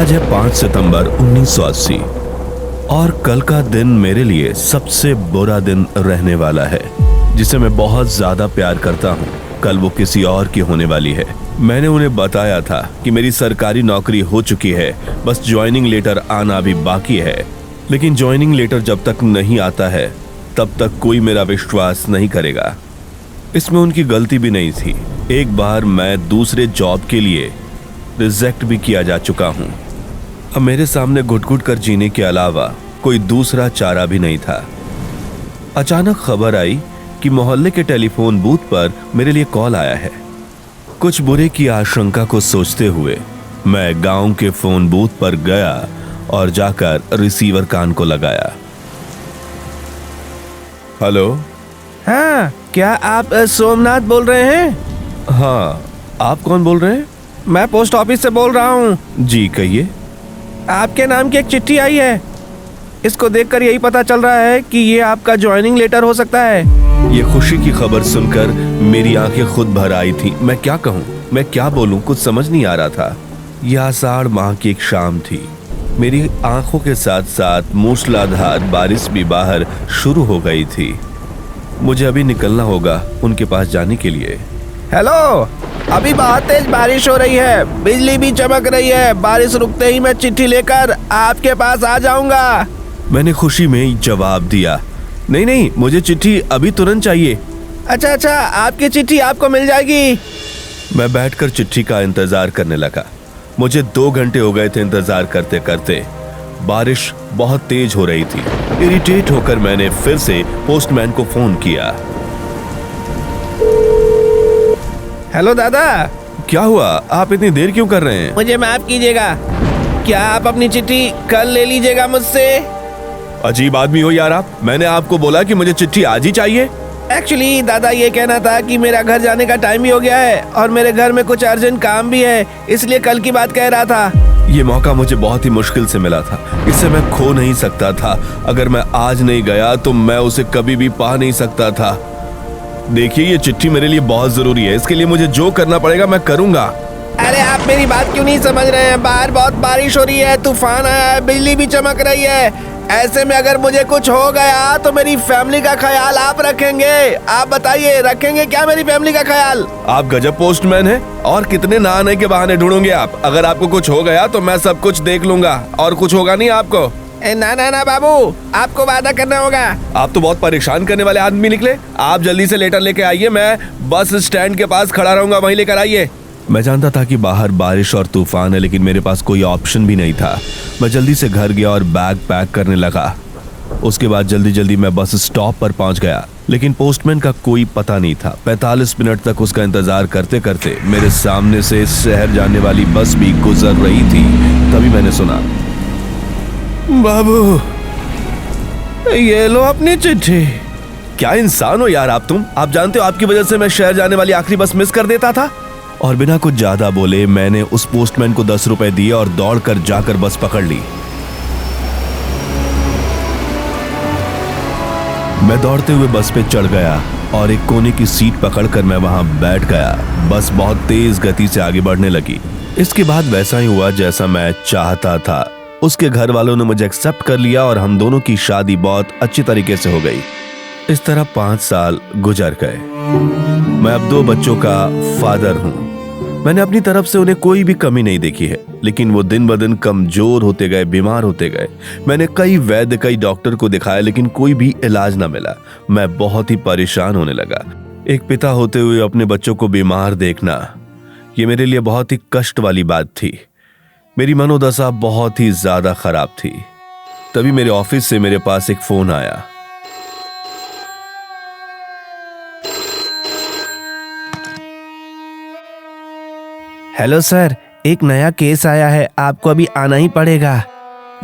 आज है 5 सितंबर 1980 और कल का दिन मेरे लिए सबसे बुरा दिन रहने वाला है, जिसे मैं बहुत ज्यादा प्यार करता हूँ। कल वो किसी और की होने वाली है। मैंने उन्हें बताया था कि मेरी सरकारी नौकरी हो चुकी है, बस ज्वाइनिंग लेटर आना अभी बाकी है। लेकिन ज्वाइनिंग लेटर जब तक नहीं आता है तब तक कोई मेरा विश्वास नहीं करेगा। इसमें उनकी गलती भी नहीं थी। एक बार मैं दूसरे जॉब के लिए रिजेक्ट भी किया जा चुका हूँ। अब मेरे सामने घुट-घुट कर जीने के अलावा कोई दूसरा चारा भी नहीं था। अचानक खबर आई कि मोहल्ले के टेलीफोन बूथ पर मेरे लिए कॉल आया है। कुछ बुरे की आशंका को सोचते हुए मैं गांव के फोन बूथ पर गया और जाकर रिसीवर कान को लगाया। हेलो। हाँ, क्या आप सोमनाथ बोल रहे हैं? हाँ, आप कौन बोल रहे हैं? मैं पोस्ट ऑफिस से बोल रहा हूँ। जी कहिए। आपके नाम की एक चिट्ठी आई है। इसको देखकर यही पता चल रहा है कि ये आपका ज्वाइनिंग लेटर हो सकता है। ये खुशी की खबर सुनकर मेरी आंखें खुद भर आई थी। मैं क्या कहूँ, मैं क्या बोलूँ, कुछ समझ नहीं आ रहा था। यह आषाढ़ माह की एक शाम थी। मेरी आंखों के साथ साथ मूसलाधार बारिश भी बाहर शुरू हो गई थी। मुझे अभी निकलना होगा उनके पास जाने के लिए। हेलो, अभी बहुत तेज बारिश हो रही है, बिजली भी चमक रही है। बारिश रुकते ही मैं चिट्ठी लेकर आपके पास आ जाऊंगा। मैंने खुशी में जवाब दिया, नहीं नहीं, मुझे चिट्ठी अभी तुरंत चाहिए। अच्छा, आपकी चिट्ठी आपको मिल जाएगी। मैं बैठकर चिट्ठी का इंतजार करने लगा। मुझे 2 घंटे हो गए थे इंतजार करते करते। बारिश बहुत तेज हो रही थी। इरिटेट होकर मैंने फिर से पोस्टमैन को फोन किया। हेलो दादा। क्या हुआ, आप इतनी देर क्यों कर रहे हैं? मुझे माफ कीजिएगा, क्या आप अपनी चिट्ठी कल ले लीजिएगा मुझसे? अजीब आदमी हो यार आप। मैंने आपको बोला कि मुझे चिट्ठी आज ही चाहिए। एक्चुअली दादा, ये कहना था कि मेरा घर जाने का टाइम भी हो गया है और मेरे घर में कुछ अर्जेंट काम भी है, इसलिए कल की बात कह रहा था। ये मौका मुझे बहुत ही मुश्किल से मिला था, इसे मैं खो नहीं सकता था। अगर मैं आज नहीं गया तो मैं उसे कभी भी पा नहीं सकता था। देखिए, ये चिट्ठी मेरे लिए बहुत जरूरी है, इसके लिए मुझे जो करना पड़ेगा मैं करूंगा। अरे आप मेरी बात क्यों नहीं समझ रहे हैं? बाहर बहुत बारिश हो रही है, तूफान आया है, बिजली भी चमक रही है। ऐसे में अगर मुझे कुछ हो गया तो मेरी फैमिली का ख्याल आप रखेंगे? आप बताइए, रखेंगे क्या मेरी फैमिली का ख्याल? आप गजब पोस्टमैन हैं। और कितने ना आने के बहाने ढूंढोगे आप? अगर आपको कुछ हो गया तो मैं सब कुछ देख लूंगा और कुछ होगा नहीं आपको। ना बाबू, आपको वादा करना होगा। आप तो बहुत परेशान करने वाले आदमी निकले। आप जल्दी से लेटर लेके आइए, मैं बस स्टैंड के पास खड़ा रहूंगा, वहीं लेकर आइए। मैं जानता था कि बाहर बारिश और तूफान है, लेकिन मेरे पास कोई ऑप्शन भी नहीं था। मैं जल्दी से घर गया और बैग पैक करने लगा। उसके बाद जल्दी मैं बस स्टॉप पर पहुंच गया, लेकिन पोस्टमैन का कोई पता नहीं था। 45 मिनट तक उसका इंतजार करते करते मेरे सामने से शहर जाने वाली बस भी गुजर रही थी। तभी मैंने सुना, बाबू, ये लो अपनी चिट्ठी। क्या इंसान हो यार तुम। आप जानते हो आपकी वजह से मैं शहर जाने वाली आखिरी बस मिस कर देता था। और बिना कुछ ज्यादा बोले मैंने उस पोस्टमैन को 10 रुपए दिए और दौड़कर जाकर बस पकड़ ली। मैं दौड़ते हुए बस पे चढ़ गया और एक कोने की सीट पकड़कर मैं वहां बैठ गया। बस बहुत तेज गति से आगे बढ़ने लगी। इसके बाद वैसा ही हुआ जैसा मैं चाहता था। उसके घर वालों ने मुझे एक्सेप्ट कर लिया और हम दोनों की शादी बहुत अच्छी तरीके से हो गई। इस तरह 5 साल गुजर गए। मैं अब 2 बच्चों का फादर हूँ। मैंने अपनी तरफ से उन्हें कोई भी कमी नहीं देखी है, लेकिन वो दिन ब दिन कमजोर होते गए, बीमार होते गए। मैंने कई वैद्य, कई डॉक्टर को दिखाया, लेकिन कोई भी इलाज ना मिला। मैं बहुत ही परेशान होने लगा। एक पिता होते हुए अपने बच्चों को बीमार देखना, ये मेरे लिए बहुत ही कष्ट वाली बात थी। मेरी मनोदशा बहुत ही ज्यादा खराब थी। तभी मेरे ऑफिस से मेरे पास एक फोन आया। हेलो सर, एक नया केस आया है, आपको अभी आना ही पड़ेगा।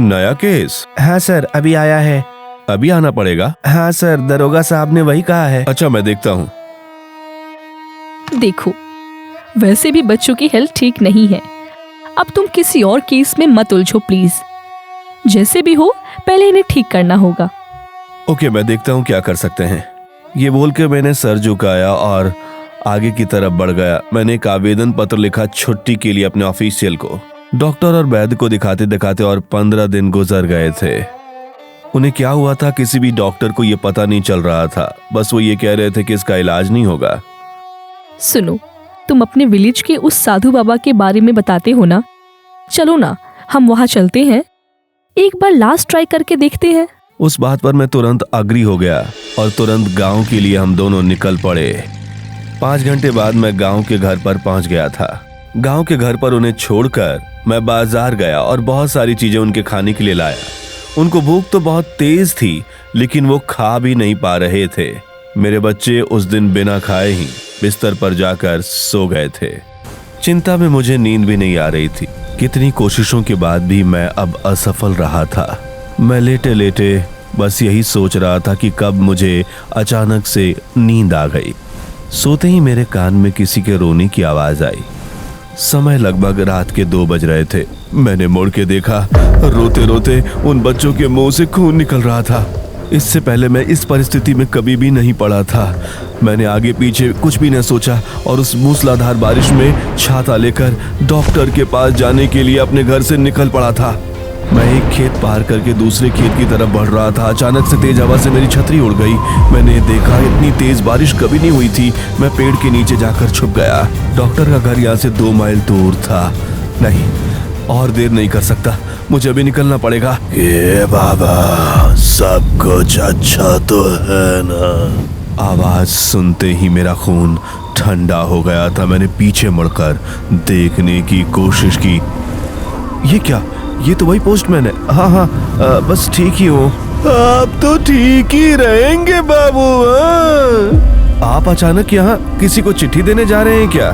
नया केस? हाँ सर, अभी आया है। अभी आना पड़ेगा? हाँ सर, दरोगा साहब ने वही कहा है। अच्छा, मैं देखता हूँ। देखो, वैसे भी बच्चों की हेल्थ ठीक नहीं है। अब तुम किसी और केस में मत उलझो प्लीज। जैसे भी हो, पहले इन्हें ठीक करना होगा। ओके, मैं देखता हूँ क्या कर सकते हैं। ये बोल के मैंने सर झुकाया और आगे की तरफ बढ़ गया। मैंने एक आवेदन पत्र लिखा छुट्टी के लिए अपने ऑफिशियल को। डॉक्टर और वैद्य को दिखाते दिखाते और 15 दिन गुजर गए थे। उन्हें क्या हुआ था किसी भी डॉक्टर को यह पता नहीं चल रहा था। बस वो ये कह रहे थे कि इसका इलाज नहीं होगा। सुनो, तुम अपने विलेज के उस साधु बाबा के बारे में बताते हो ना, चलो ना हम वहां चलते हैं, एक बार लास्ट ट्राई करके देखते हैं। उस बात पर मैं तुरंत अग्री हो गया और तुरंत गांव के लिए हम दोनों निकल पड़े। 5 घंटे बाद मैं गांव के घर पर पहुंच गया था। गांव के घर पर उन्हें छोड़कर मैं बाजार गया और बहुत सारी चीजें उनके खाने के लिए लाया। उनको भूख तो बहुत तेज थी, लेकिन वो खा भी नहीं पा रहे थे। मेरे बच्चे उस दिन बिना खाए ही बिस्तर पर जाकर सो गए थे। चिंता में मुझे नींद भी नहीं आ रही थी। कितनी कोशिशों के बाद भी मैं अब असफल रहा था। मैं लेटे लेटे बस यही सोच रहा था कि कब मुझे अचानक से नींद आ गई। सोते ही मेरे कान में किसी के रोने की आवाज आई। समय लगभग रात के 2 बज रहे थे। मैंने मुड़ के देखा, रोते रोते उन बच्चों के मुंह से खून निकल रहा था। इससे पहले मैं इस परिस्थिति में कभी भी नहीं पड़ा था। मैंने आगे पीछे कुछ भी न सोचा और उस मूसलाधार बारिश में छाता लेकर डॉक्टर के पास जाने के लिए अपने घर से निकल पड़ा था। मैं एक खेत पार करके दूसरे खेत की तरफ बढ़ रहा था। अचानक से तेज हवा से मेरी छतरी उड़ गई। मैंने देखा इतनी तेज बारिश कभी नहीं हुई थी। मैं पेड़ के नीचे जाकर छुप गया। डॉक्टर का घर यहाँ से 2 माइल दूर था। नहीं, और देर नहीं कर सकता, मुझे अभी निकलना पड़ेगा। ये बाबा, सब कुछ अच्छा तो है ना? आवाज सुनते ही मेरा खून ठंडा हो गया था। मैंने पीछे मुड़कर देखने की कोशिश की। ये क्या? ये तो वही पोस्टमैन है। हाँ, बस ठीक ही हूँ। आप तो ठीक ही रहेंगे बाबू। आप अचानक यहाँ किसी को चिट्ठी देने जा रहे हैं क्या?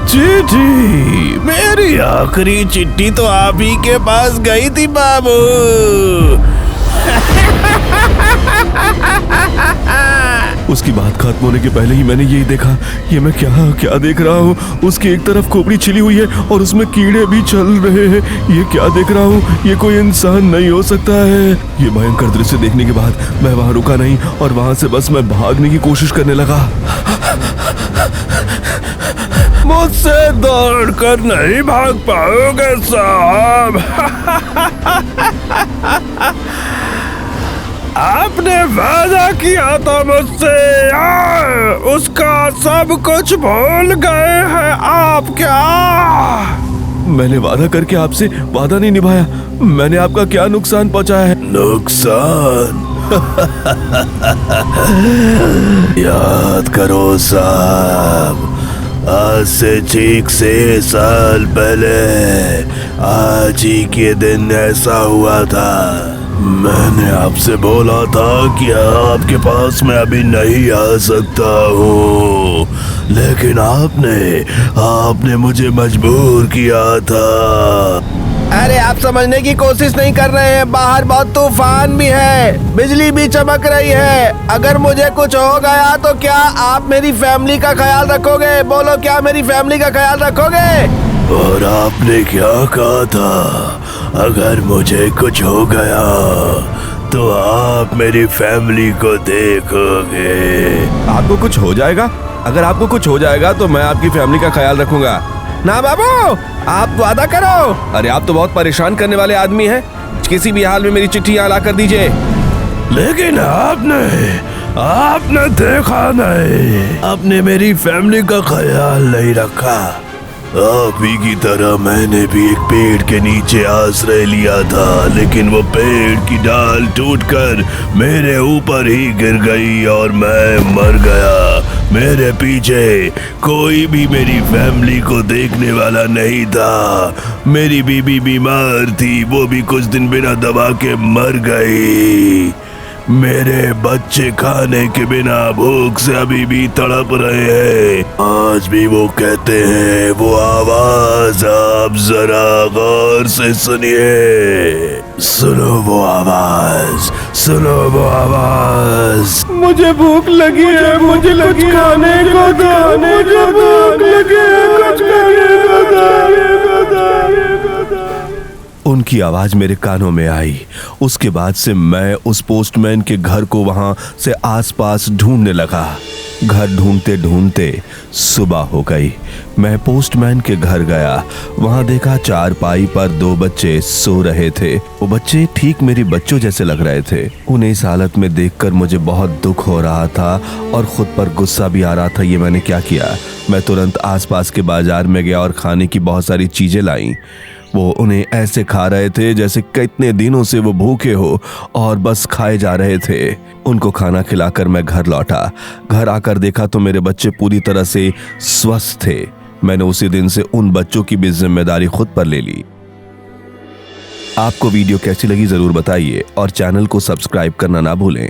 चिट्ठी? मेरी आखिरी चिट्ठी तो आप ही के पास गई थी बाबू। उसकी बात खत्म होने के पहले ही मैंने यही देखा। ये मैं क्या देख रहा हूँ? उसकी एक तरफ खोपड़ी छिली हुई है और उसमें कीड़े भी चल रहे हैं। ये क्या देख रहा हूँ? ये कोई इंसान नहीं हो सकता है। ये भयंकर दृश्य देखने के बाद मैं वहां रुका नहीं और वहां से बस मैं भागने की कोशिश करने लगा। मुझसे दौड़ कर नहीं भाग पाओगे साहब। आपने वादा किया था मुझसे, उसका सब कुछ भूल गए हैं आप क्या? मैंने वादा करके आपसे वादा नहीं निभाया। मैंने आपका क्या नुकसान पहुंचाया है? नुकसान? याद करो साहब, आज से ठीक 6 साल पहले आज ही के दिन ऐसा हुआ था। मैंने आपसे बोला था कि आपके पास मैं अभी नहीं आ सकता हूँ, लेकिन आपने मुझे मजबूर किया था। अरे आप समझने की कोशिश नहीं कर रहे हैं। बाहर बहुत तूफान भी है, बिजली भी चमक रही है। अगर मुझे कुछ हो गया तो क्या आप मेरी फैमिली का ख्याल रखोगे? बोलो, क्या मेरी फैमिली का ख्याल रखोगे? और आपने क्या कहा था? अगर मुझे कुछ हो गया तो आप मेरी फैमिली को देखोगे। आपको कुछ हो जाएगा? अगर आपको कुछ हो जाएगा तो मैं आपकी फैमिली का ख्याल रखूंगा। ना बाबू, आप वादा करो। अरे आप तो बहुत परेशान करने वाले आदमी हैं। किसी भी हाल में मेरी चिट्ठी यहाँ ला कर दीजिए। लेकिन आपने देखा नहीं, आपने मेरी फैमिली का ख्याल नहीं रखा। आप ही की तरह मैंने भी एक पेड़ के नीचे आश्रय लिया था, लेकिन वो पेड़ की डाल टूटकर मेरे ऊपर ही गिर गई और मैं मर गया। मेरे पीछे कोई भी मेरी फैमिली को देखने वाला नहीं था। मेरी बीबी बीमार थी, वो भी कुछ दिन बिना दवा के मर गई। मेरे बच्चे खाने के बिना भूख से अभी भी तड़प रहे हैं। आज भी वो कहते हैं। वो आवाज आप जरा गौर से सुनिए। सुनो वो आवाज, सुनो वो आवाज। मुझे भूख लगी है, मुझे कुछ खाने को दो। मुझे भूख लगी है, कुछ खाने को दो। उनकी की आवाज मेरे कानों में आई। उसके बाद से मैं उस पोस्टमैन के घर को वहां से आसपास ढूंढने लगा। घर ढूंढते ढूंढते सुबह हो गई। मैं पोस्टमैन के घर गया। वहां देखा चारपाई पर 2 बच्चे सो रहे थे। वो बच्चे ठीक मेरे बच्चों जैसे लग रहे थे। उन्हें इस हालत में देखकर मुझे बहुत दुख हो रहा था और खुद पर गुस्सा भी आ रहा था। ये मैंने क्या किया? मैं तुरंत आसपास के बाजार में गया और खाने की बहुत सारी चीजें लाई। वो उन्हें ऐसे खा रहे थे जैसे कितने दिनों से वो भूखे हो और बस खाए जा रहे थे। उनको खाना खिलाकर मैं घर लौटा। घर आकर देखा तो मेरे बच्चे पूरी तरह से स्वस्थ थे। मैंने उसी दिन से उन बच्चों की भी जिम्मेदारी खुद पर ले ली। आपको वीडियो कैसी लगी जरूर बताइए और चैनल को सब्सक्राइब करना ना भूलें।